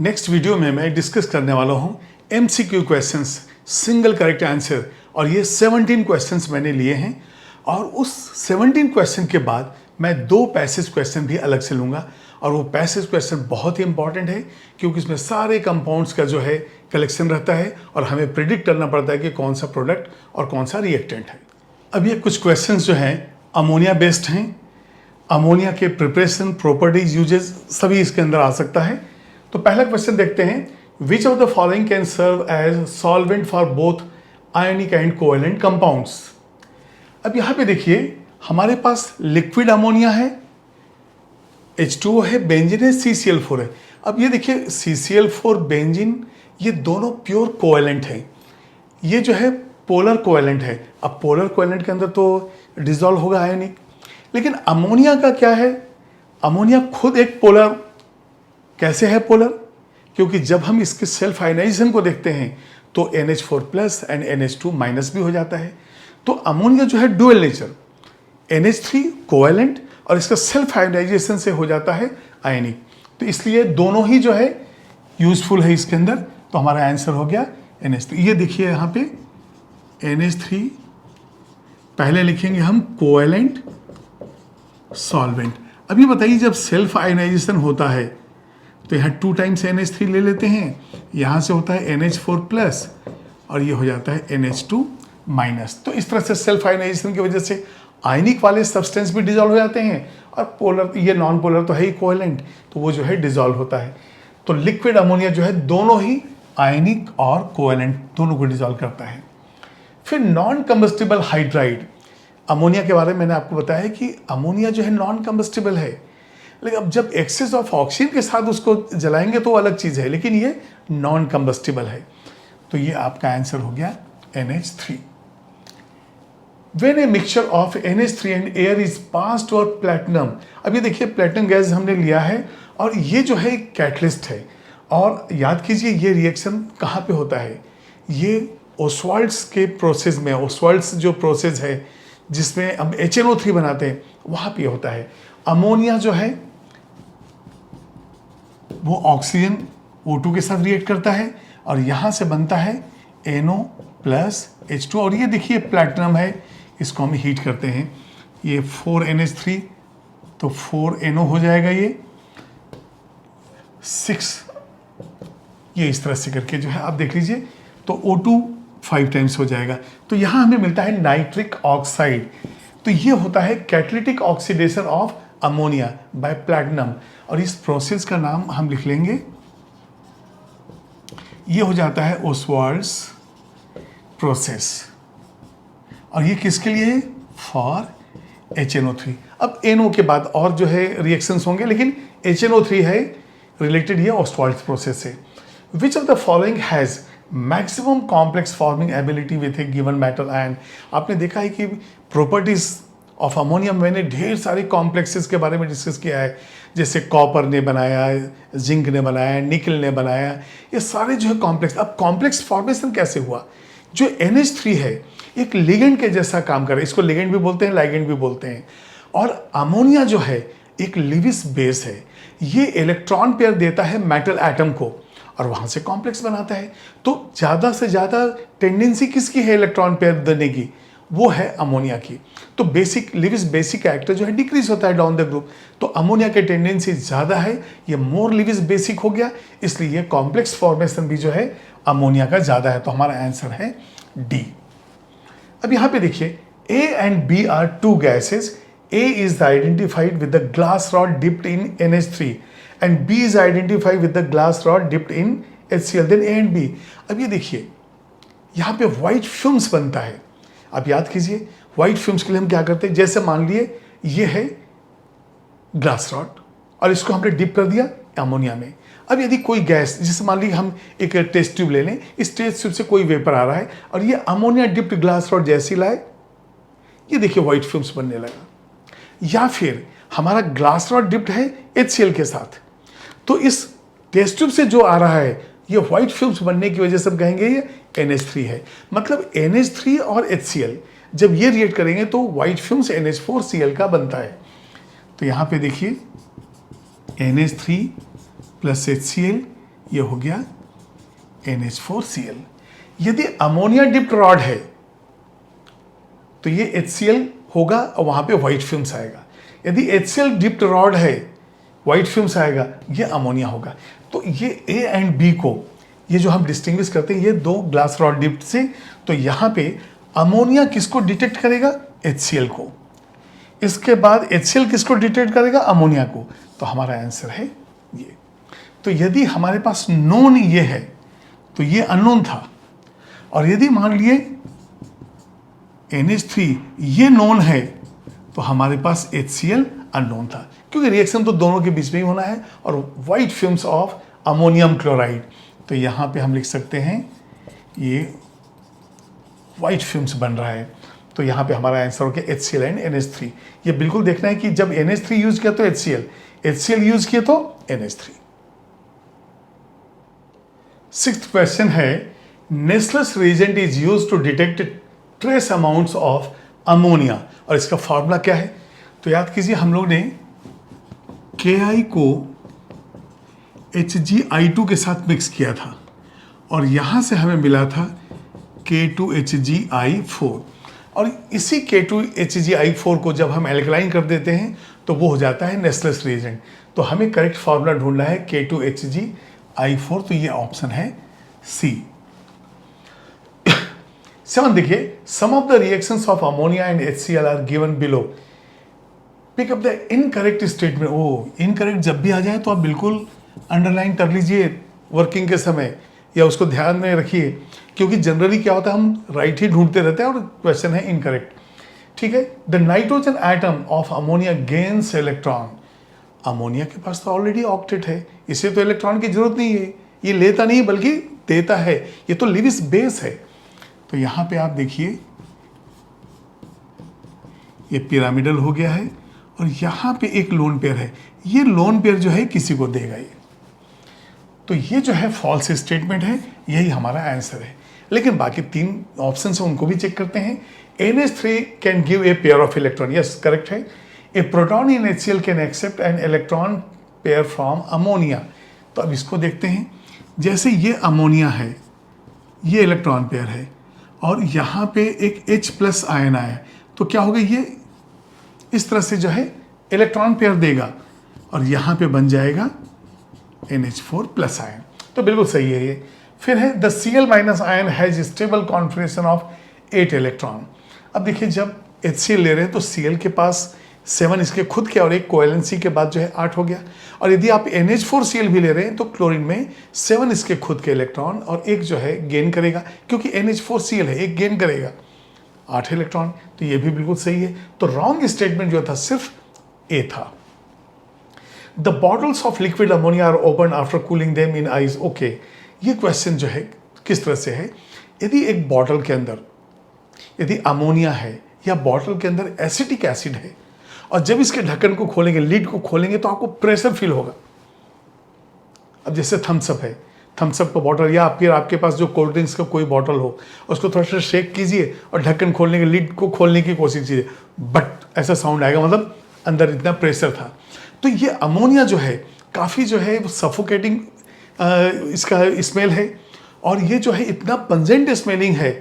Next video में मैं discuss करने वाला हूँ MCQ questions, single correct answer, और ये 17 क्वेश्चंस मैंने लिए हैं। और उस 17 क्वेश्चन के बाद मैं 2 पैसेज क्वेश्चन भी अलग से लूँगा, और वो पैसेज क्वेश्चन बहुत ही इंपॉर्टेंट है क्योंकि इसमें सारे कंपाउंड्स का जो है कलेक्शन रहता है और हमें प्रिडिक्ट करना पड़ता है कि कौन सा प्रोडक्ट और कौन सा रिएक्टेंट है। अब ये कुछ क्वेश्चंस जो हैं अमोनिया बेस्ड हैं। अमोनिया के प्रिपरेशन, प्रॉपर्टीज, यूजेस सभी इसके अंदर आ सकता है। तो पहला क्वेश्चन देखते हैं, which of the following can serve as solvent for both ionic and covalent compounds. अब यहाँ पे देखिए हमारे पास लिक्विड अमोनिया है, H2O है, बेंजीन है, CCl4 है। अब ये देखिए CCl4, बेंजीन, ये दोनों प्योर कोवेलेंट हैं। ये जो है पोलर कोवेलेंट है। अब पोलर कोवेलेंट के अंदर तो डिजॉल्व होगा आयनिक, लेकिन अमोनिया का क्या है? अमोनिया खुद एक पोलर, कैसे है पोलर? क्योंकि जब हम इसके सेल्फ आयनाइजेशन को देखते हैं तो NH4+ एंड NH2- भी हो जाता है। तो अमोनिया जो है डुअल नेचर, NH3 कोवेलेंट और इसका सेल्फ आयनाइजेशन से हो जाता है आयनिक। तो इसलिए दोनों ही जो है यूजफुल है इसके अंदर। तो हमारा आंसर हो गया NH3। ये देखिए यहाँ पे NH3 पहले लिखेंगे हम कोवेलेंट सॉल्वेंट। अभी बताइए जब सेल्फ आयनाइजेशन होता है तो यहाँ 2 टाइम्स NH3 ले लेते हैं, यहाँ से होता है NH4+ और ये हो जाता है NH2-। तो इस तरह से सेल्फ आयनाइजेशन की वजह से आयनिक वाले सब्सटेंस भी डिजॉल्व हो जाते हैं और पोलर, ये नॉन पोलर तो है ही कोवेलेंट, तो वो जो है डिजॉल्व होता है। तो लिक्विड अमोनिया जो है दोनों ही आयनिक और कोवेलेंट दोनों को डिजॉल्व करता है। फिर नॉन कंबस्टिबल हाइड्राइड अमोनिया के बारे में मैंने आपको बताया कि अमोनिया जो है नॉन कंबस्टिबल है, लेकिन अब जब एक्सेस ऑफ ऑक्सीजन के साथ उसको जलाएंगे तो अलग चीज़ है, लेकिन ये नॉन कंबस्टिबल है। तो ये आपका आंसर हो गया NH3। When a mixture of NH3 and air is passed over platinum, अब ये देखिए प्लेटिनम गैस हमने लिया है और ये जो है कैटलिस्ट है। और याद कीजिए ये रिएक्शन कहाँ पे होता है? ये ओस्वाल्ड्स के प्रोसेस में, ओस्वाल्ड्स जो प्रोसेस है जिसमें हम HNO3 बनाते हैं वहाँ पे होता है। अमोनिया जो है वो ऑक्सीजन O2 के साथ रिएक्ट करता है और यहाँ से बनता है NO+H2। और ये देखिए प्लैटिनम है, इसको हम हीट करते हैं, ये 4NH3 तो 4NO हो जाएगा, ये 6, ये इस तरह से करके जो है आप देख लीजिए तो O2 5 टाइम्स हो जाएगा। तो यहाँ हमें मिलता है नाइट्रिक ऑक्साइड। तो ये होता है catalytic oxidation of ammonia bye platinum, और इस प्रोसेस का नाम हम लिख लेंगे, ये हो जाता है ओस्वाल्ड्स प्रोसेस। और ये किसके लिए है? For HNO3। अब NO के बाद और जो है रिएक्शंस होंगे, लेकिन HNO3 है रिलेटेड, ये ओस्वाल्ड्स प्रोसेस से। विच of the following has maximum complex forming ability with A given metal ion. आपने देखा है कि प्रॉपर्टीज ऑफ अमोनिया, मैंने ढेर सारे कॉम्प्लेक्सेस के बारे में डिस्कस किया है, जैसे कॉपर ने बनाया, जिंक ने बनाया, निकल ने बनाया, ये सारे जो है कॉम्प्लेक्स। अब कॉम्प्लेक्स फॉर्मेशन कैसे हुआ? जो NH3 है एक लिगेंड के जैसा काम कर रहा है, इसको लिगेंड भी बोलते हैं, लाइगेंड भी बोलते हैं। और अमोनिया जो है एक लिविस बेस है, ये इलेक्ट्रॉन पेयर देता है मेटल एटम को और वहाँ से कॉम्प्लेक्स बनाता है। तो ज़्यादा से ज़्यादा टेंडेंसी किसकी है इलेक्ट्रॉन पेयर देने की? वो है अमोनिया की। तो बेसिक लिविस बेसिक कैरेक्टर जो है डिक्रीज होता है डाउन द ग्रुप, तो अमोनिया की टेंडेंसी ज़्यादा है, ये मोर लिविस बेसिक हो गया, इसलिए कॉम्प्लेक्स फॉर्मेशन भी जो है अमोनिया का ज़्यादा है। तो हमारा आंसर है D। अब यहाँ पे देखिए A and B are 2 gases. A is identified with the glass rod dipped in NH3 and B is identified with the glass rod dipped in HCl. Then A and B. अब ये देखिए यहाँ पे white films बनता है। आप याद कीजिए व्हाइट फिल्म्स के लिए हम क्या करते हैं? जैसे मान लिए ये है ग्लास रॉड और इसको हमने डिप कर दिया अमोनिया में। अब यदि कोई गैस, जैसे मान लीजिए हम एक टेस्ट ट्यूब ले लें, इस टेस्ट ट्यूब से कोई वेपर आ रहा है और ये अमोनिया डिप्ड ग्लास रॉड जैसी लाए, ये देखिए व्हाइट फिल्म्स बनने लगा। या फिर हमारा ग्लास रॉड डिप्ड है HCl के साथ, तो इस टेस्ट ट्यूब से जो आ रहा है ये व्हाइट फिल्म्स बनने की वजह से हम कहेंगे ये NH3 है। मतलब NH3 और HCl जब ये रिएक्ट करेंगे तो व्हाइट फिल्म्स NH4Cl का बनता है। तो यहाँ पे देखिए NH3 + HCl, ये हो गया NH4Cl। यदि अमोनिया डिप्ड रॉड है तो ये HCl होगा और वहां पे व्हाइट फिल्म्स आएगा। यदि HCl डिप्ड रॉड है, व्हाइट फिल्म्स आएगा, ये अमोनिया होगा। तो ये A एंड B को, ये जो हम डिस्टिंग्विश करते हैं ये दो ग्लास रॉड डिप्ड से, तो यहाँ पे अमोनिया किसको डिटेक्ट करेगा? HCl को। इसके बाद HCl किसको डिटेक्ट करेगा? अमोनिया को। तो हमारा आंसर है ये। तो यदि हमारे पास नोन ये है तो ये अननोन था, और यदि मान लिए NH3 ये नोन है तो हमारे पास HCl अननोन था, क्योंकि रिएक्शन तो दोनों के बीच में ही होना है। और white films of ammonium chloride, तो यहाँ पे हम लिख सकते हैं ये व्हाइट फिल्म्स बन रहा है। तो यहाँ पे हमारा आंसर हो गया HCl एंड NH3। ये बिल्कुल देखना है कि जब NH3 यूज किया तो HCl यूज किया तो NH3। सिक्स्थ क्वेश्चन है, Nessler's reagent is use to detect trace amounts of ammonia, और इसका फॉर्मूला क्या है? तो याद कीजिए हम लोग ने Ki को Hgi2 के साथ मिक्स किया था, और यहां से हमें मिला था K2Hgi4, और इसी K2Hgi4 को जब हम एल्कलाइन कर देते हैं तो वो हो जाता है नेस्लस रिएजेंट। तो हमें करेक्ट फार्मूला ढूंढना है K2Hgi4, तो ये ऑप्शन है सी। 7 देखिए, some of the reactions of ammonia and HCl are given below, pick up the incorrect statement. Oh, incorrect जब भी आ जाए तो आप बिल्कुल अंडरलाइन कर लीजिए वर्किंग के समय, या उसको ध्यान में रखिए, क्योंकि जनरली क्या होता है हम राइट ही ढूंढते रहते हैं और क्वेश्चन है इनकरेक्ट। ठीक है, the nitrogen atom of ammonia gains electron. Ammonia के पास तो ऑलरेडी ऑक्टेट है, इसे तो इलेक्ट्रॉन की जरूरत नहीं है, ये लेता नहीं बल्कि देता है, ये तो लिविस बेस है। तो यहां पे आप देखिए ये पिरामिडल हो गया है, और यहां पे एक लोन पेयर है, ये लोन पेयर जो है किसी को देगा ये, तो ये जो है फॉल्स स्टेटमेंट है, यही हमारा आंसर है। लेकिन बाकी 3 ऑप्शन है उनको भी चेक करते हैं। NH3 can give a pair of electron, yes correct है। A proton in HCl can accept an electron pair from ammonia. तो अब इसको देखते हैं, जैसे ये अमोनिया है, ये इलेक्ट्रॉन पेयर है, और यहाँ पे एक H+ आयन आया, तो क्या होगा, ये इस तरह से जो है इलेक्ट्रॉन पेयर देगा, और यहाँ पे बन जाएगा NH4+ आयन। तो बिल्कुल सही है ये। फिर है the Cl- ion has stable configuration of 8 electron. अब देखिए जब HCl ले रहे हैं तो Cl के पास 7 इसके खुद के और एक कोवैलेंसी के बाद जो है 8 हो गया, और यदि आप NH4Cl भी ले रहे हैं तो क्लोरीन में 7 इसके खुद के इलेक्ट्रॉन और एक जो है गेन करेगा, क्योंकि NH4Cl है, एक गेन करेगा, 8 इलेक्ट्रॉन। तो ये भी बिल्कुल सही है। तो रॉन्ग स्टेटमेंट जो था सिर्फ ए था। The bottles of liquid ammonia are open after cooling them in ice. Okay, ये क्वेश्चन जो है किस तरह से है, यदि एक बॉटल के अंदर यदि अमोनिया है या बॉटल के अंदर एसिटिक एसिड है, और जब इसके ढक्कन को खोलेंगे, लीड को खोलेंगे, तो आपको प्रेशर फील होगा। अब जैसे थम्सअप है, थम्सअप का बॉटल, या फिर आपके पास जो कोल्ड ड्रिंक्स का कोई बॉटल हो, उसको थोड़ा सा शेक कीजिए और ढक्कन खोलने के, लीड को खोलने की कोशिश कीजिए, बट ऐसा साउंड आएगा, मतलब अंदर इतना प्रेशर था। तो ये अमोनिया जो है काफ़ी जो है सफोकेटिंग इसका स्मेल है, और ये जो है इतना पंजेंट स्मेलिंग है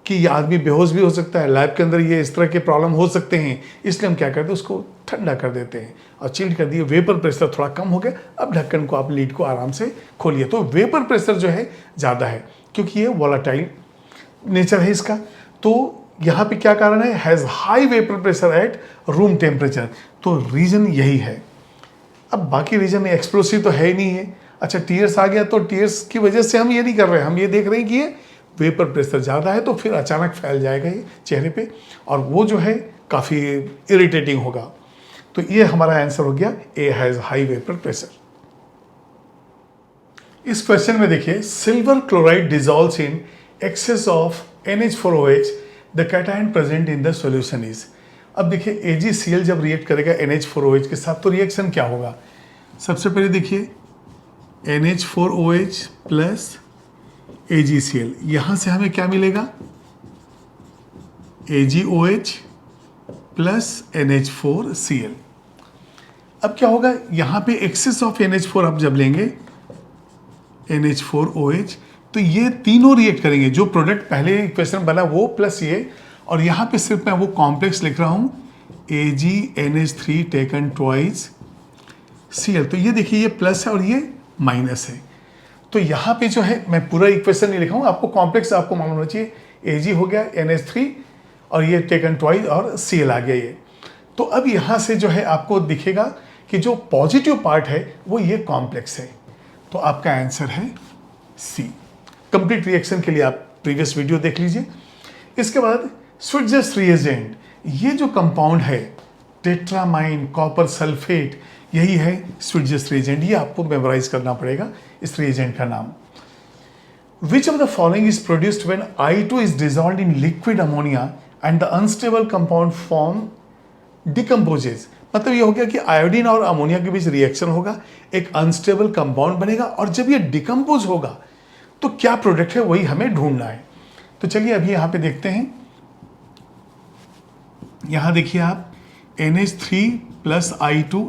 कि ये आदमी बेहोश भी हो सकता है। लैब के अंदर ये इस तरह के प्रॉब्लम हो सकते हैं, इसलिए हम क्या करते हैं, उसको ठंडा कर देते हैं और चिल्ड कर दिए, वेपर प्रेशर थोड़ा कम हो गया, अब ढक्कन को आप लीड को आराम से खोलिए। तो वेपर प्रेशर जो है ज़्यादा है, क्योंकि ये वॉलेटाइल नेचर है इसका। तो यहाँ पे क्या कारण है, has high vapour pressure at room temperature, तो रीज़न यही है। अब बाकी रीज़न एक्सप्लोसिव तो है ही नहीं है। अच्छा, टीयर्स आ गया, तो टीयर्स की वजह से हम ये नहीं कर रहे हैं, हम ये देख रहे हैं कि ये वेपर प्रेशर ज़्यादा है, तो फिर अचानक फैल जाएगा ये चेहरे पे, और वो जो है काफ़ी इरिटेटिंग होगा। तो ये हमारा आंसर हो गया, A has high vapour pressure. इस क्वेश्चन में देखिए, silver chloride dissolves in excess of NH4OH, the cation present in the solution is. अब देखिए AgCl जब रिएक्ट करेगा NH4OH के साथ, तो रिएक्शन क्या होगा। सबसे पहले देखिए NH4OH प्लस AgCl, यहाँ से हमें क्या मिलेगा, AgOH प्लस NH4Cl। अब क्या होगा, यहाँ पे एक्सेस ऑफ NH4 आप जब लेंगे NH4OH। तो ये तीनों रिएक्ट करेंगे, जो प्रोडक्ट पहले इक्वेशन बना वो प्लस ये, और यहाँ पे सिर्फ मैं वो कॉम्प्लेक्स लिख रहा हूँ AgNH3 टेकन ट्वाइस Cl। तो ये देखिए ये प्लस है और ये माइनस है। तो यहाँ पे जो है मैं पूरा इक्वेशन नहीं लिखा हूँ, आपको कॉम्प्लेक्स आपको मालूम होना चाहिए। Ag हो गया NH3 और ये टेकन ट्वाइस और Cl आ गया ये। तो अब यहाँ से जो है आपको दिखेगा कि जो पॉजिटिव पार्ट है वो ये कॉम्प्लेक्स है। तो आपका आंसर है सी। कंप्लीट रिएक्शन के लिए आप प्रीवियस वीडियो देख लीजिए। इसके बाद स्विट्जर्स रिएजेंट, ये जो कंपाउंड है टेट्रामाइन कॉपर सल्फेट, यही है स्विट्जर्स रिएजेंट। ये आपको मेमोराइज करना पड़ेगा इस रिएजेंट का नाम। Which of the following is produced when I2 is dissolved in liquid ammonia and the unstable compound form decomposes? मतलब ये हो गया कि आयोडीन और अमोनिया के बीच रिएक्शन होगा, एक अनस्टेबल कंपाउंड बनेगा, और जब ये डिकम्पोज होगा तो क्या प्रोडक्ट है वही हमें ढूंढना है। तो चलिए अभी यहाँ पे देखते हैं। यहाँ देखिए आप NH3 प्लस I2,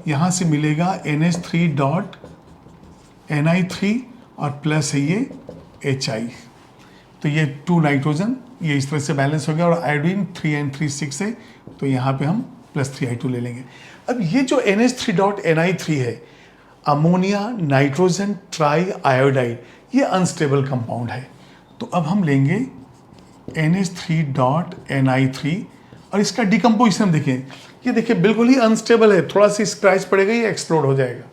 यहाँ से मिलेगा NH3 डॉट Ni3 और प्लस है ये Hi। तो ये 2 नाइट्रोजन ये इस तरह से बैलेंस हो गया, और आयोडीन 3N3 6 है, तो यहाँ पे हम प्लस 3I2 ले लेंगे। अब ये जो NH3 डॉट Ni3 है, अमोनिया नाइट्रोजन ट्राई आयोडाइड, ये अनस्टेबल कंपाउंड है। तो अब हम लेंगे NH3 डॉट Ni3 और इसका डिकम्पोजिशन देखें, ये देखिए बिल्कुल ही अनस्टेबल है, थोड़ा सा स्क्रैच पड़ेगा ये एक्सप्लोड हो जाएगा।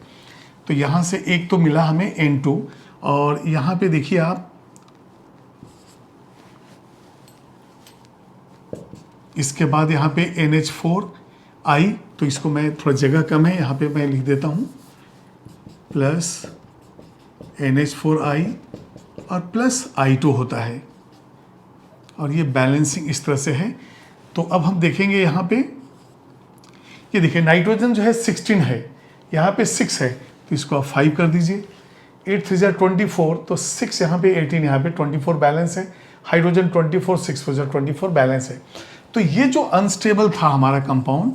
तो यहाँ से एक तो मिला हमें N2, और यहाँ पे देखिए आप इसके बाद यहाँ पे NH4I, तो इसको मैं थोड़ा जगह कम है यहाँ पे मैं लिख देता हूँ प्लस NH4I और प्लस I2 होता है, और ये बैलेंसिंग इस तरह से है। तो अब हम देखेंगे यहाँ पे, ये देखिए नाइट्रोजन जो है 16 है, यहाँ पे 6 है, तो इसको आप 5 कर दीजिए। 8 3 जा 24, तो 6 यहाँ पे 18, यहाँ पे 24 बैलेंस है। हाइड्रोजन 24, 6 4 जा 24 बैलेंस है। तो ये जो अनस्टेबल था हमारा कंपाउंड,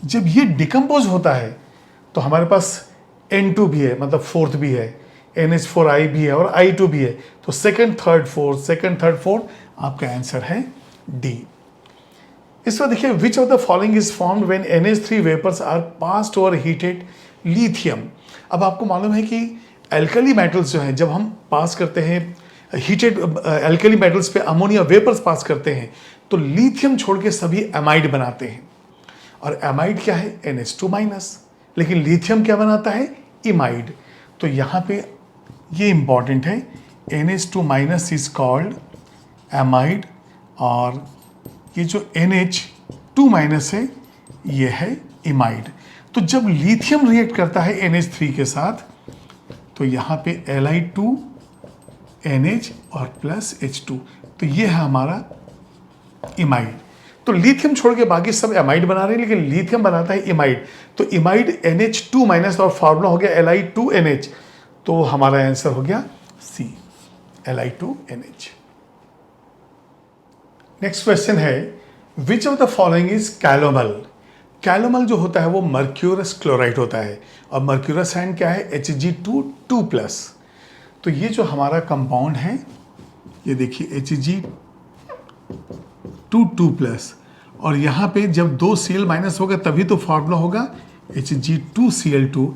जब ये डिकम्पोज होता है तो हमारे पास N2 भी है, मतलब फोर्थ भी है, NH4I भी है और I2 भी है। तो सेकंड थर्ड फोर्थ आपका आंसर है डी। इस बार देखिए which of the following is formed when NH3 vapours are passed over heated lithium. अब आपको मालूम है कि एल्कली मेटल्स जो हैं, जब हम पास करते हैं हीटेड एल्कली मेटल्स पे अमोनिया वेपर्स पास करते हैं तो लिथियम छोड़ के सभी एमाइड बनाते हैं, और एमाइड क्या है NH2 माइनस, लेकिन लिथियम क्या बनाता है इमाइड। तो यहाँ पे ये इंपॉर्टेंट है, NH2 minus is called amide, और ये जो NH2 माइनस है ये है इमाइड। तो जब लिथियम रिएक्ट करता है NH3 के साथ तो यहाँ पे Li2NH और प्लस H2, तो ये है हमारा इमाइड। तो लिथियम छोड़ के बाकी सब एमाइड बना रहे हैं, लेकिन लिथियम बनाता है इमाइड। तो इमाइड NH2 माइनस और फार्मूला हो गया Li2NH, तो हमारा आंसर हो गया सी Li2NH। नेक्स्ट क्वेश्चन है विच of the following is calomel. Calomel जो होता है वो मर्क्यूरस क्लोराइड होता है, और मर्क्यूरस आयन क्या है Hg2 2+। तो ये जो हमारा कंपाउंड है ये देखिए Hg2 2+, और यहाँ पे जब 2 Cl माइनस होगा तभी तो फार्मूला होगा Hg2Cl2।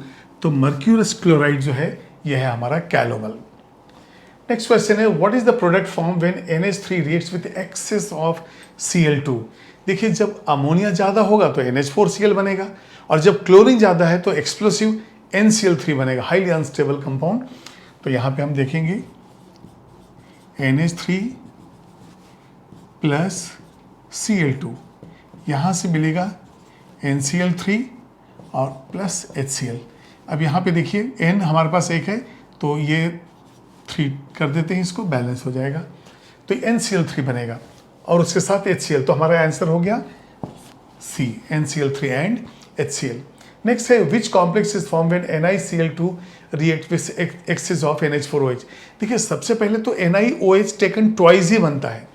तो मर्क्यूरस क्लोराइड जो है यह है हमारा कैलोमल। नेक्स्ट क्वेश्चन है what is the product form when NH3 reacts with excess of Cl2। देखिए जब अमोनिया ज़्यादा होगा तो NH4Cl बनेगा, और जब क्लोरीन ज़्यादा है तो एक्सप्लोसिव NCl3 बनेगा, हाईली अनस्टेबल कंपाउंड। तो यहाँ पे हम देखेंगे NH3 प्लस Cl2, यहाँ से मिलेगा NCl3 और प्लस HCl। अब यहाँ पे देखिए N हमारे पास एक है, तो ये 3 कर देते हैं, इसको बैलेंस हो जाएगा, तो NCl3 बनेगा और उसके साथ HCl। तो हमारा आंसर हो गया C NCl3 and HCl। Next है which complex is form when NiCl2 react with excess of NH4OH। देखिए सबसे पहले तो NiOH टेकन ट्वाइस ही बनता है,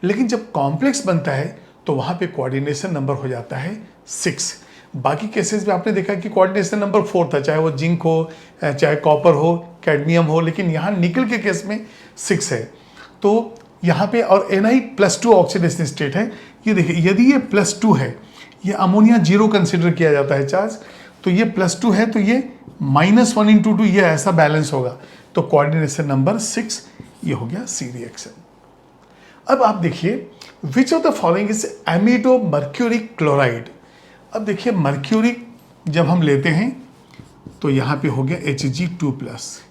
लेकिन जब कॉम्प्लेक्स बनता है तो वहाँ पे कोऑर्डिनेशन नंबर हो जाता है 6। बाकी केसेस में आपने देखा कि कोऑर्डिनेशन नंबर 4 था, चाहे वो जिंक हो, चाहे कॉपर हो, कैडमियम हो, लेकिन यहाँ निकल के केस में 6 है। तो यहाँ पे और Na+2 ऑक्सीडेशन स्टेट है। ये देखिए, यदि ये +2 है, ये अमोनिया 0 कंसिडर किया जाता है चार्ज, तो ये +2 है, तो ये -1 × 2, ये ऐसा बैलेंस होगा। तो कोऑर्डिनेशन नंबर 6 ये हो गया सी रिएक्शन। अब आप देखिए, which of the following is amido mercury chloride. अब देखिए, मर्क्यूरी जब हम लेते हैं तो यहाँ पे हो गया Hg2+,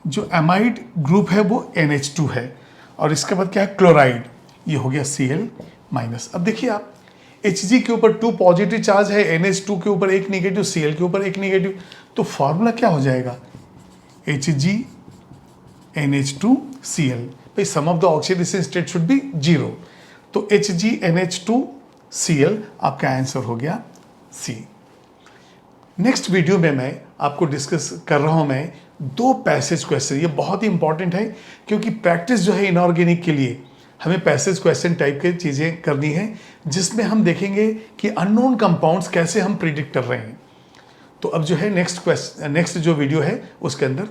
जो एमाइड ग्रुप है वो NH2 है, और इसके बाद क्या है, क्लोराइड, ये हो गया Cl-। अब देखिए आप, Hg के ऊपर 2 पॉजिटिव चार्ज है, NH2 के ऊपर 1 नेगेटिव, Cl के ऊपर 1 नेगेटिव, तो फॉर्मूला क्या हो जाएगा, Hg NH2Cl। भाई sum of the oxidation state should be 0, तो Hg NH2Cl आपका आंसर हो गया C। नेक्स्ट वीडियो में मैं आपको डिस्कस कर रहा हूं मैं 2 पैसेज क्वेश्चन। ये बहुत ही इंपॉर्टेंट है, क्योंकि प्रैक्टिस जो है इनऑर्गेनिक के लिए हमें पैसेज क्वेश्चन टाइप के चीज़ें करनी है, जिसमें हम देखेंगे कि अननोन कंपाउंड्स कैसे हम प्रिडिक्ट कर रहे हैं। तो अब जो है नेक्स्ट जो वीडियो है उसके अंदर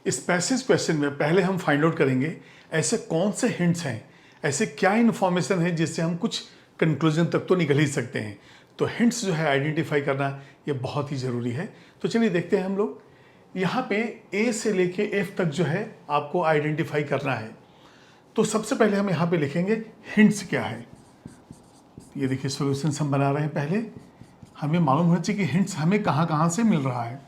इस पैसेज क्वेश्चन में पहले हम फाइंड आउट करेंगे ऐसे कौन से हिंट्स हैं, ऐसे क्या इन्फॉर्मेशन है जिससे हम कुछ कंक्लूजन तक तो निकल ही सकते हैं। तो हिंट्स जो है आइडेंटिफाई करना ये बहुत ही ज़रूरी है। तो चलिए देखते हैं हम लोग। यहाँ पे ए से लेके एफ तक जो है आपको आइडेंटिफाई करना है। तो सबसे पहले हम यहाँ पे लिखेंगे हिंट्स क्या है। ये देखिए, सॉल्यूशंस हम बना रहे हैं। पहले हमें मालूम होना चाहिए कि हिंट्स हमें कहाँ कहाँ से मिल रहा है।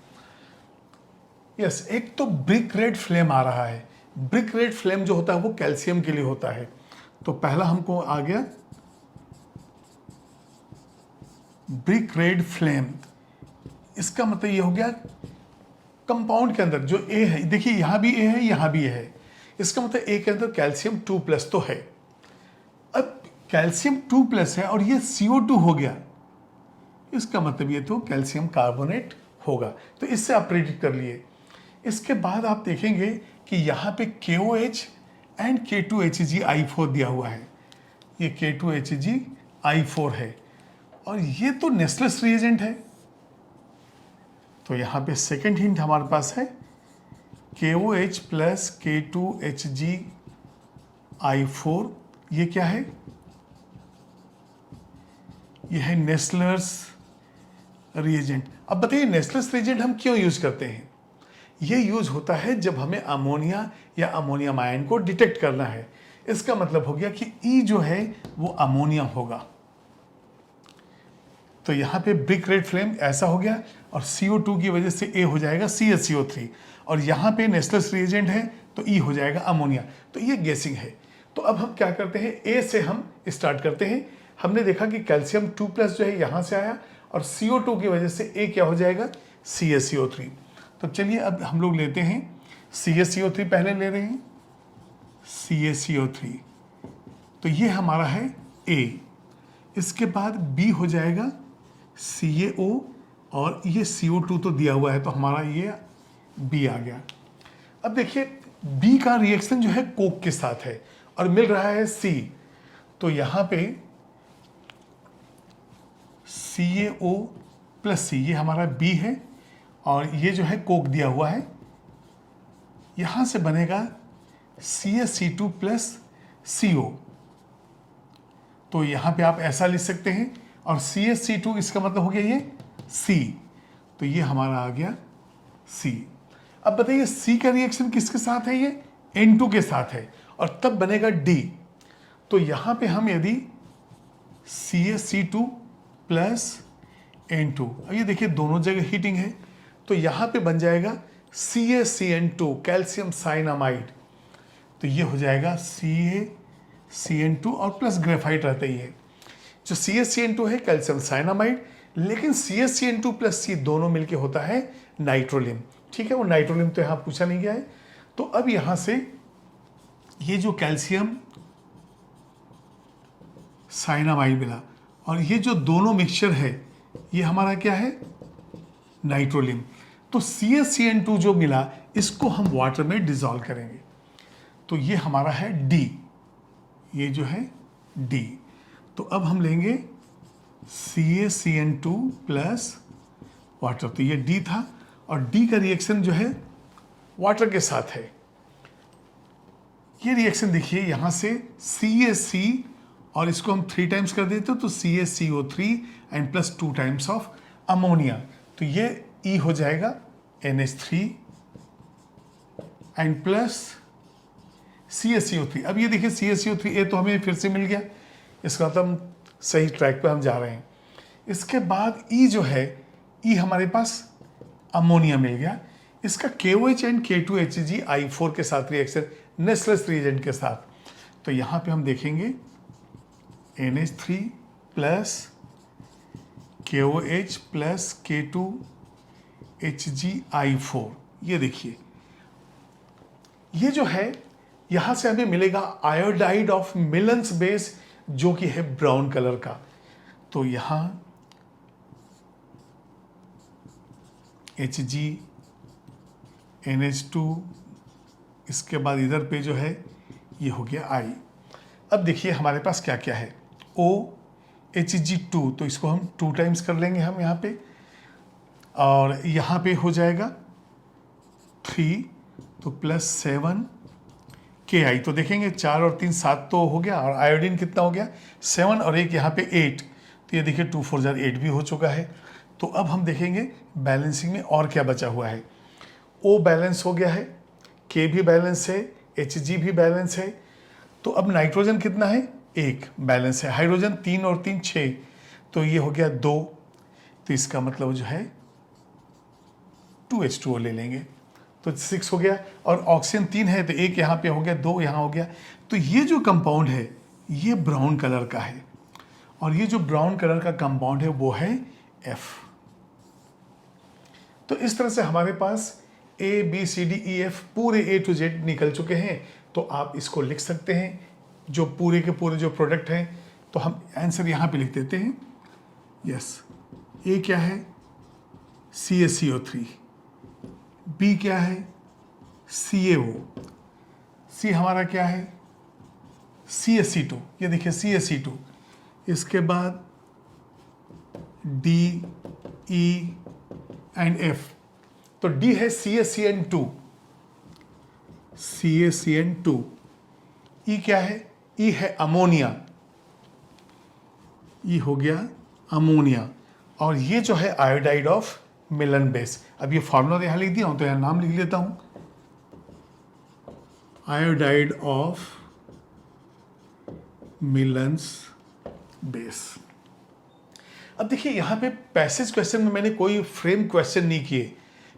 यस, एक तो ब्रिक रेड फ्लेम आ रहा है। ब्रिक रेड फ्लेम जो होता है वो कैल्शियम के लिए होता है। तो पहला हमको आ गया ब्रिक रेड फ्लेम। इसका मतलब ये हो गया कंपाउंड के अंदर जो ए है, देखिए यहाँ भी ए है, यहाँ भी ए है, इसका मतलब ए के अंदर कैल्शियम 2+ तो है। अब कैल्शियम 2+ है और ये CO2 हो गया, इसका मतलब ये तो कैल्शियम कार्बोनेट होगा। तो इससे आप प्रेडिक्ट कर लिए। इसके बाद आप देखेंगे कि यहाँ पे KOH एंड K2HgI4 दिया हुआ है। ये K2HgI4 है और ये तो नेस्टलेस रिएजेंट है। तो यहाँ पे सेकेंड हिंट हमारे पास है KOH प्लस K2HgI4। ये क्या है, ये है नेस्लर्स रिएजेंट। अब बताइए नेस्लर्स रिएजेंट हम क्यों यूज करते हैं। ये यूज होता है जब हमें अमोनिया या अमोनियम आयन को डिटेक्ट करना है। इसका मतलब हो गया कि E जो है वो अमोनिया होगा। तो यहाँ पे ब्रिक रेड फ्लेम ऐसा हो गया और CO2 की वजह से A हो जाएगा CaCO3, और यहाँ पे नेस्लर्स रिएजेंट है तो E हो जाएगा अमोनिया। तो ये गेसिंग है। तो अब हम क्या करते हैं, A से हम स्टार्ट करते हैं। हमने देखा कि कैल्शियम 2+ जो है यहाँ से आया और CO2 की वजह से A क्या हो जाएगा, CaCO3। तो चलिए अब हम लोग लेते हैं CaCO3, पहले ले रहे हैं CaCO3। तो ये हमारा है A। इसके बाद B हो जाएगा CaO और ये CO2 तो दिया हुआ है तो हमारा ये B आ गया। अब देखिए B का रिएक्शन जो है कोक के साथ है और मिल रहा है C। तो यहाँ पे CaO प्लस C, ये हमारा B है और ये जो है कोक दिया हुआ है। यहाँ से बनेगा CaC2 प्लस CO। तो यहाँ पे आप ऐसा लिख सकते हैं और CaC2 इसका मतलब हो गया ये C। तो ये हमारा आ गया C। अब बताइए C का रिएक्शन किसके साथ है, ये N2 के साथ है और तब बनेगा D। तो यहाँ पे हम यदि CaC2 प्लस N2, अब ये देखिए दोनों जगह हीटिंग है, तो यहाँ पे बन जाएगा CaCN2 कैल्शियम साइनामाइड। तो ये हो जाएगा CaCN2 और प्लस ग्रेफाइट रहता ही है। जो CaCN2 है कैल्शियम साइनामाइड, लेकिन CaCN2 प्लस C दोनों मिलके होता है नाइट्रोलियम। ठीक है, वो नाइट्रोलियम तो यहाँ पूछा नहीं गया है। तो अब यहाँ से ये जो कैल्शियम साइनामाइड मिला और ये जो दोनों मिक्सचर है ये हमारा क्या है, नाइट्रोलियम। तो CaCN2 जो मिला इसको हम वाटर में डिसॉल्व करेंगे। तो ये हमारा है D, ये जो है डी। तो अब हम लेंगे CaCN2 प्लस वाटर, तो ये डी था, और डी का रिएक्शन जो है वाटर के साथ है। ये रिएक्शन देखिए यहाँ से CaC, और इसको हम 3 टाइम्स कर देते तो CaCO3 and plus 2 times of ammonia, तो ये E हो जाएगा NH3 एंड प्लस CaCO3। अब ये देखिए CaCO3 तो हमें फिर से मिल गया, इसका मतलब हम सही ट्रैक पे हम जा रहे हैं। इसके बाद E जो है, E हमारे पास अमोनिया मिल गया, इसका KOH एंड K2HCl के साथ रिएक्शन, नेस्लेस रिएजेंट के साथ, तो यहाँ पे हम देखेंगे NH3 plus KOH plus K2HCl। ये देखिए, ये जो है यहाँ से हमें मिलेगा आयोडाइड ऑफ मिलन्स बेस, जो कि है ब्राउन कलर का। तो यहाँ Hg NH2, इसके बाद इधर पे जो है ये हो गया I। अब देखिए हमारे पास क्या क्या है, OHg2, तो इसको हम 2 टाइम्स कर लेंगे हम यहाँ पे, और यहाँ पे हो जाएगा 3, तो प्लस 7 Ki, तो देखेंगे 4 और 3 7 तो हो गया, और आयोडीन कितना हो गया 7, और एक यहाँ पे 8, तो ये देखिए 2 4 8 भी हो चुका है। तो अब हम देखेंगे बैलेंसिंग में और क्या बचा हुआ है। O बैलेंस हो गया है, K भी बैलेंस है, Hg भी बैलेंस है, तो अब नाइट्रोजन कितना है 1 बैलेंस है, हाइड्रोजन 3 और 3 6, तो ये हो गया 2, तो इसका मतलब जो है 2H2O ले लेंगे, तो 6 हो गया, और ऑक्सीजन 3 है, तो 1 यहाँ पे हो गया, 2 यहाँ हो गया। तो ये जो कंपाउंड है ये ब्राउन कलर का है, और ये जो ब्राउन कलर का कंपाउंड है वो है F। तो इस तरह से हमारे पास A B C D E F पूरे A to Z निकल चुके हैं। तो आप इसको लिख सकते हैं, जो पूरे के पूरे जो प्रोडक्ट हैं, तो हम आंसर यहाँ पे लिख देते हैं। यस, A क्या है CaCO3, B क्या है CaO, C हमारा क्या है CaC2, ये देखिए CaC2, इसके बाद D E एंड F, तो D है CaCN2, CaCN2, E क्या है E है अमोनिया, E हो गया अमोनिया, और ये जो है आयोडाइड ऑफ मिलन बेस। अब ये फॉर्मूला यहाँ लिख दिया हूँ, तो यहाँ नाम लिख लेता हूँ, आयोडाइड ऑफ मिलन्स बेस। अब देखिए यहाँ पे पैसेज क्वेश्चन में मैंने कोई फ्रेम क्वेश्चन नहीं किए,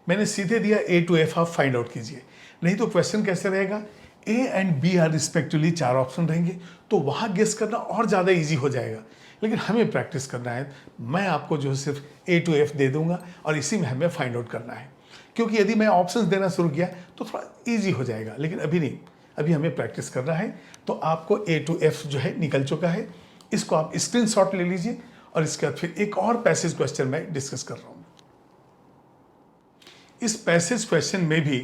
मैंने सीधे दिया A to F आप फाइंड आउट कीजिए। नहीं तो क्वेश्चन कैसे रहेगा, A and B are respectively 4 option रहेंगे, तो वहाँ गेस करना और ज़्यादा इजी हो जाएगा। लेकिन हमें प्रैक्टिस करना है, मैं आपको जो सिर्फ A to F दे दूंगा और इसी में हमें फाइंड आउट करना है, क्योंकि यदि मैं ऑप्शंस देना शुरू किया तो थोड़ा ईजी हो जाएगा, लेकिन अभी नहीं, अभी हमें प्रैक्टिस करना है। तो आपको A to F जो है निकल चुका है, इसको आप स्क्रीनशॉट ले लीजिए, और इसके बाद फिर एक और पैसेज क्वेश्चन मैं डिस्कस कर रहा हूँ। इस पैसेज क्वेश्चन में भी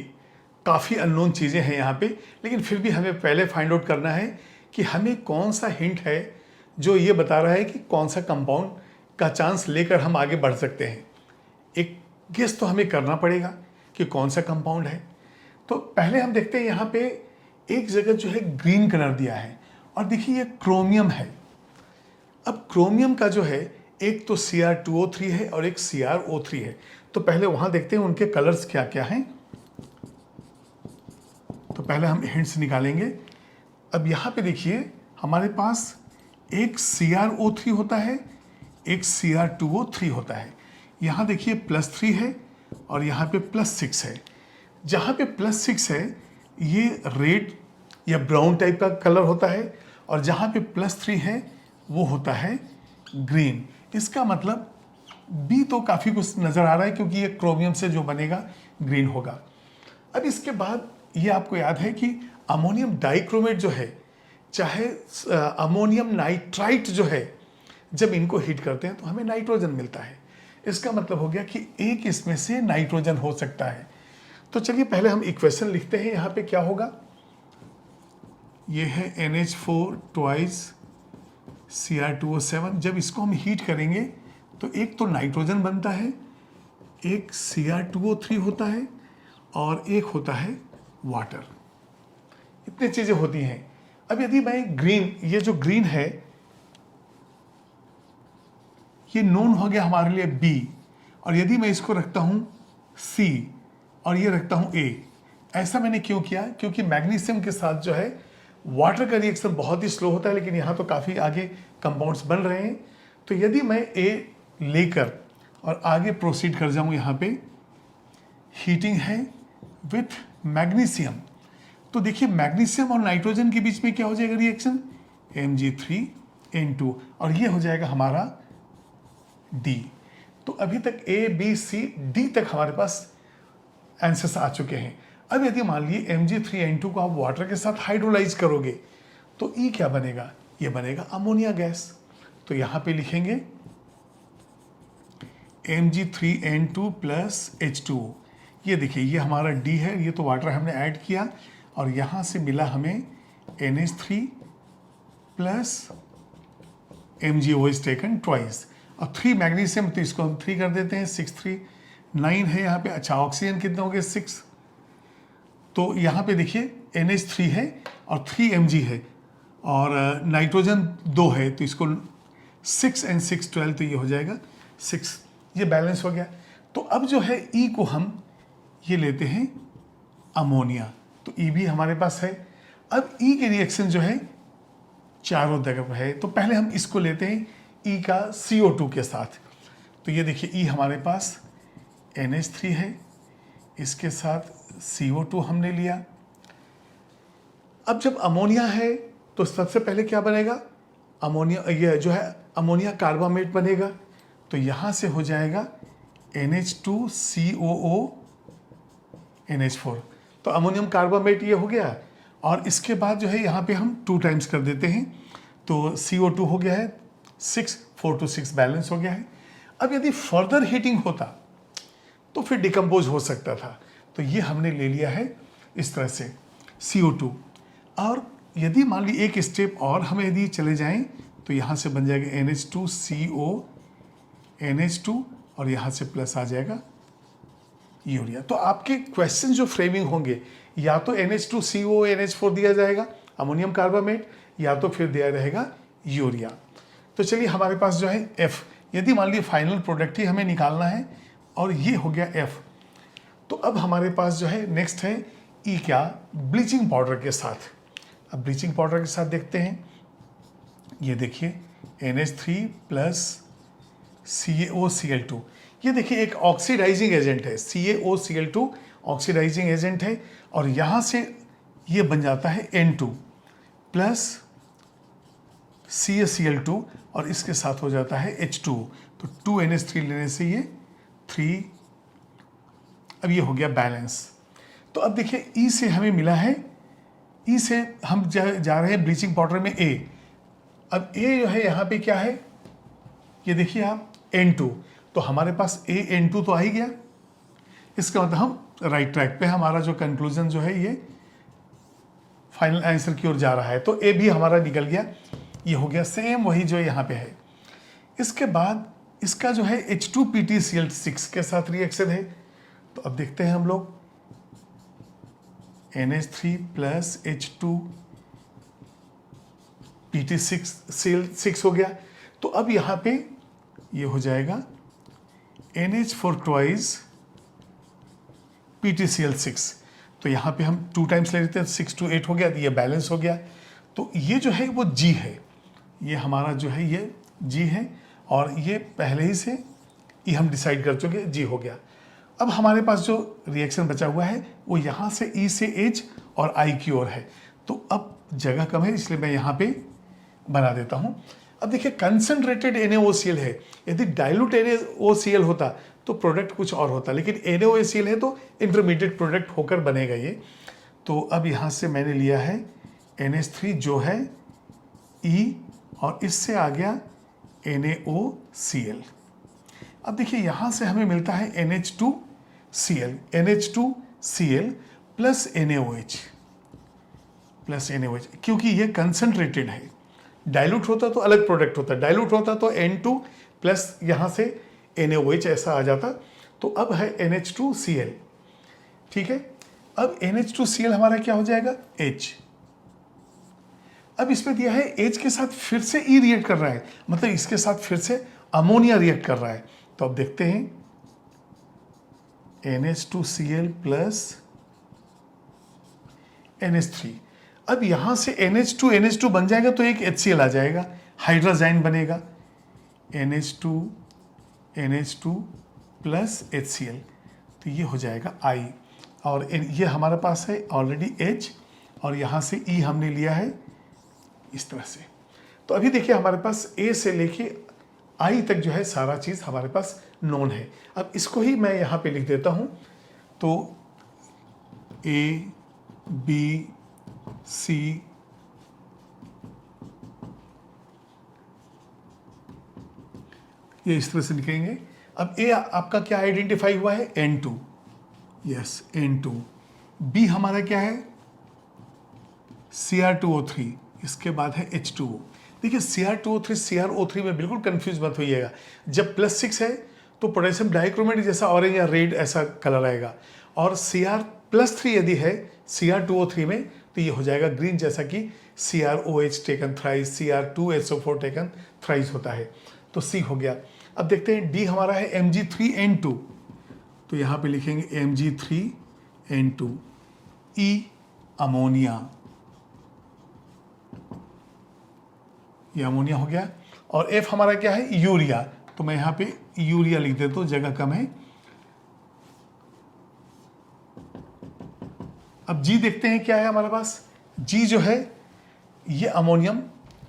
काफ़ी अननोन चीज़ें हैं यहाँ पे, लेकिन फिर भी हमें पहले फाइंड आउट करना है कि हमें कौन सा हिंट है जो ये बता रहा है कि कौन सा कंपाउंड का चांस लेकर हम आगे बढ़ सकते हैं। एक गेस तो हमें करना पड़ेगा कि कौन सा कंपाउंड है। तो पहले हम देखते हैं यहाँ पे एक जगह जो है ग्रीन कलर दिया है, और देखिए ये क्रोमियम है। अब क्रोमियम का जो है एक तो Cr2O3 है और एक CrO3 है, तो पहले वहाँ देखते हैं उनके कलर्स क्या क्या हैं। तो पहले हम हिंट्स निकालेंगे। अब यहाँ पे देखिए हमारे पास एक CrO3 होता है, एक Cr2O3 होता है। यहाँ देखिए +3 है और यहाँ पे +6 है। जहाँ पे +6 है ये रेड या ब्राउन टाइप का कलर होता है, और जहाँ पे +3 है वो होता है ग्रीन। इसका मतलब बी तो काफ़ी कुछ नज़र आ रहा है, क्योंकि ये क्रोमियम से जो बनेगा ग्रीन होगा। अब इसके बाद ये आपको याद है कि अमोनियम डाइक्रोमेट जो है, चाहे अमोनियम नाइट्राइट जो है, जब इनको हीट करते हैं तो हमें नाइट्रोजन मिलता है। इसका मतलब हो गया कि एक इसमें से नाइट्रोजन हो सकता है। तो चलिए पहले हम इक्वेशन लिखते हैं। यहाँ पे क्या होगा, ये है NH4 ट्वाइस Cr2O7, जब इसको हम हीट करेंगे तो एक तो नाइट्रोजन बनता है, एक Cr2O3 होता है और एक होता है वाटर। इतनी चीज़ें होती हैं। अब यदि मैं ग्रीन, ये जो ग्रीन है ये नोन हो गया हमारे लिए B, और यदि मैं इसको रखता हूँ C और ये रखता हूँ A, ऐसा मैंने क्यों किया? क्योंकि मैग्नीशियम के साथ जो है वाटर का रिएक्शन बहुत ही स्लो होता है, लेकिन यहाँ तो काफ़ी आगे कंपाउंड्स बन रहे हैं। तो यदि मैं A लेकर और आगे प्रोसीड कर जाऊँ, यहाँ पे हीटिंग है विथ मैग्नीशियम, तो देखिए मैग्नीशियम और नाइट्रोजन के बीच में क्या हो जाएगा रिएक्शन? Mg3N2, और ये हो जाएगा हमारा D। तो अभी तक A, B, C, D तक हमारे पास आंसर्स आ चुके हैं। अब यदि मान लीजिए Mg3N2 को आप वाटर के साथ हाइड्रोलाइज करोगे तो E क्या बनेगा? ये बनेगा अमोनिया गैस। तो यहाँ पे लिखेंगे Mg3N2 प्लस H2O। ये देखिए ये हमारा D है, ये तो वाटर हमने ऐड किया और यहाँ से मिला हमें NH3 plus MgO taken twice, और 3 मैग्नीशियम, तो इसको हम 3 कर देते हैं, 6 3 9 है यहाँ पे। अच्छा, ऑक्सीजन कितने हो गए? 6। तो यहाँ पे देखिए NH3 है और 3 Mg है और नाइट्रोजन 2 है, तो इसको 6 and 6 12, तो ये हो जाएगा 6। ये बैलेंस हो गया। तो अब जो है E को हम ये लेते हैं अमोनिया, तो E भी हमारे पास है। अब E के रिएक्शन जो है चारों तरफ है, तो पहले हम इसको लेते हैं E का CO2 के साथ। तो ये देखिए E हमारे पास NH3 है, इसके साथ CO2 हमने लिया। अब जब अमोनिया है तो सबसे पहले क्या बनेगा? अमोनिया, ये जो है अमोनिया कार्बामेट बनेगा। तो यहाँ से हो जाएगा NH2COO NH4, तो अमोनियम कार्बामेट ये हो गया। और इसके बाद जो है यहाँ पे हम 2 टाइम्स कर देते हैं, तो CO2 हो गया है 6, 4 to 6 बैलेंस हो गया है। अब यदि फर्दर हीटिंग होता तो फिर डिकम्पोज हो सकता था, तो ये हमने ले लिया है इस तरह से CO2। और यदि मान ली एक स्टेप और हमें यदि चले जाएं तो यहाँ से बन जाएगा NH2CO NH2 और यहाँ से प्लस आ जाएगा यूरिया। तो आपके क्वेश्चन जो फ्रेमिंग होंगे, या तो NH2CO NH4 दिया जाएगा अमोनियम कार्बामेट, या तो फिर दिया रहेगा यूरिया। तो चलिए हमारे पास जो है F, यदि मान लीजिए फाइनल प्रोडक्ट ही हमें निकालना है और ये हो गया F, तो अब हमारे पास जो है नेक्स्ट है E, क्या? ब्लीचिंग पाउडर के साथ। अब ब्लीचिंग पाउडर के साथ देखते हैं, ये देखिए NH3 प्लस CaOCl2, ये देखिए एक ऑक्सीडाइजिंग एजेंट है, CaOCl2 ऑक्सीडाइजिंग एजेंट है, और यहाँ से ये बन जाता है N2 प्लस CaCl2 और इसके साथ हो जाता है H2O, तो 2NH3 लेने से ये 3, अब ये हो गया बैलेंस। तो अब देखिए E से हमें मिला है, E से हम जा रहे हैं ब्लीचिंग पाउडर में A। अब A जो है यहाँ पे क्या है? ये देखिए आप N2, तो हमारे पास AN2 तो आ ही गया। इसका मतलब हम राइट ट्रैक पे, हमारा जो कंक्लूजन जो है ये फाइनल आंसर की ओर जा रहा है। तो A भी हमारा निकल गया, ये हो गया सेम वही जो यहाँ पे है। इसके बाद इसका जो है H2PtCl6 के साथ रिएक्शन है, तो अब देखते हैं हम लोग NH3 प्लस H2PtCl6 हो गया। तो अब यहाँ पे ये हो जाएगा NH4 ट्वाइस PtCl6, तो यहाँ पे हम 2 टाइम्स ले लेते हैं, 6 to 8 हो गया, ये बैलेंस हो गया। तो ये जो है वो G है, ये हमारा जो है ये G है, और ये पहले ही से ये हम डिसाइड कर चुके, G हो गया। अब हमारे पास जो रिएक्शन बचा हुआ है वो यहाँ से E से H और I की ओर है, तो अब जगह कम है इसलिए मैं यहाँ पे बना देता हूँ। अब देखिए कंसंट्रेटेड NaOCl है, यदि डाइल्यूट NaOCl होता तो प्रोडक्ट कुछ और होता, लेकिन NaOCl है तो इंटरमीडिएट प्रोडक्ट होकर बनेगा ये। तो अब यहाँ से मैंने लिया है NH3 जो है E, और इससे आ गया NaOCl। अब देखिए यहाँ से हमें मिलता है NH2Cl प्लस NaOH, क्योंकि ये कंसंट्रेटेड है, डाइल्यूट होता तो अलग प्रोडक्ट होता, डाइल्यूट होता तो N2 प्लस यहाँ से NaOH ऐसा आ जाता। तो अब है NH2Cl, ठीक है। अब NH2Cl हमारा क्या हो जाएगा, H। अब इसमें दिया है H के साथ फिर से E रिएक्ट कर रहा है, मतलब इसके साथ फिर से अमोनिया रिएक्ट कर रहा है। तो अब देखते हैं NH2Cl प्लस NH3। अब यहां से NH2 बन जाएगा तो एक HCl आ जाएगा, हाइड्रोजाइन बनेगा, NH2 प्लस HCl, तो ये हो जाएगा I। और ये हमारे पास है ऑलरेडी H, और यहाँ से E हमने लिया है इस तरह से। तो अभी देखिए हमारे पास A से लेके I तक जो है सारा चीज़ हमारे पास नोन है। अब इसको ही मैं यहाँ पे लिख देता हूँ, तो A B C ये इस तरह से लिखेंगे। अब A आपका क्या आइडेंटिफाई हुआ है, N2, यस N2। B हमारा क्या है, Cr2O3, इसके बाद है H2O। देखिए Cr2O3 CrO3 में बिल्कुल कंफ्यूज मत होइएगा। जब +6 है तो पोटेशियम डाइक्रोमेट जैसा ऑरेंज या रेड ऐसा कलर आएगा, और Cr+3 यदि है Cr2O3 में तो ये हो जाएगा ग्रीन, जैसा कि CrOH taken thrice, Cr2SO4 taken thrice होता है। तो C हो गया। अब देखते हैं D हमारा है Mg3N2, तो यहाँ पे लिखेंगे Mg3N2। E अमोनिया, ये अमोनिया हो गया। और F हमारा क्या है, यूरिया, तो मैं यहाँ पे यूरिया लिख देता हूँ, जगह कम है। अब G देखते हैं क्या है हमारे पास। G जो है ये अमोनियम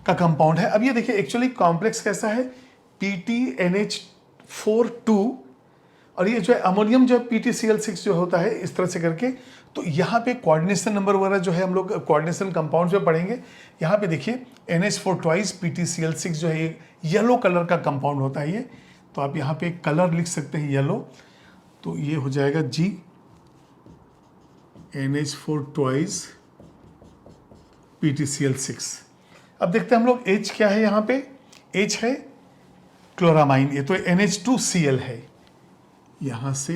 का कंपाउंड है। अब ये देखिए एक्चुअली कॉम्प्लेक्स कैसा है, PTNH4 2, और ये जो है अमोनियम जो है PTCl6 जो होता है इस तरह से करके। तो यहाँ पे कोऑर्डिनेशन नंबर वगैरह जो है हम लोग कोऑर्डिनेशन कंपाउंड में पढ़ेंगे। यहाँ पे देखिए NH4 ट्वाइस PTCl6 जो है येलो कलर का कंपाउंड होता है ये, तो आप यहाँ पे कलर लिख सकते हैं येलो, तो ये हो जाएगा G NH4 ट्वाइस PTCl6। अब देखते हैं हम लोग H क्या है, यहाँ पे H है क्लोरामाइन, ये तो NH2Cl है, यहाँ से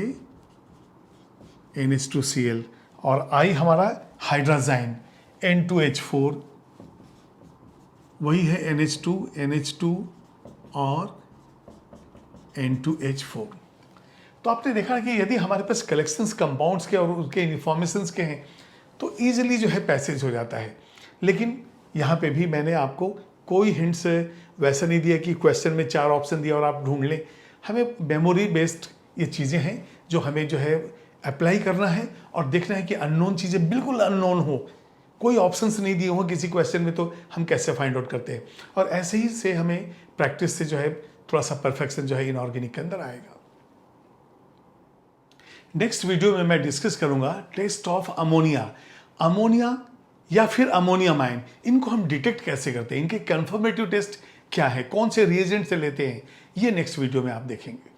NH2Cl, और I हमारा हाइड्रोजाइन N2H4, वही है NH2 और N2H4। तो आपने देखा कि यदि हमारे पास कलेक्शंस कंपाउंड्स के और उनके इन्फॉर्मेशंस के हैं तो ईजिली जो है पैसेज हो जाता है। लेकिन यहाँ पे भी मैंने आपको कोई हिंट्स वैसा नहीं दिया कि क्वेश्चन में 4 ऑप्शन दिया और आप ढूंढ लें। हमें मेमोरी बेस्ड ये चीज़ें हैं जो हमें जो है अप्लाई करना है और देखना है कि अननोन चीज़ें बिल्कुल अननोन हो, कोई ऑप्शंस नहीं दिए हो किसी क्वेश्चन में, तो हम कैसे फाइंड आउट करते हैं। और ऐसे ही से हमें प्रैक्टिस से जो है थोड़ा सा परफेक्शन जो है इनऑर्गेनिक के अंदर आएगा। नेक्स्ट वीडियो में मैं डिस्कस करूंगा टेस्ट ऑफ अमोनिया। अमोनिया या फिर अमोनियम आयन, इनको हम डिटेक्ट कैसे करते हैं, इनके कंफर्मेटिव टेस्ट क्या है, कौन से रिएजेंट से लेते हैं, ये नेक्स्ट वीडियो में आप देखेंगे।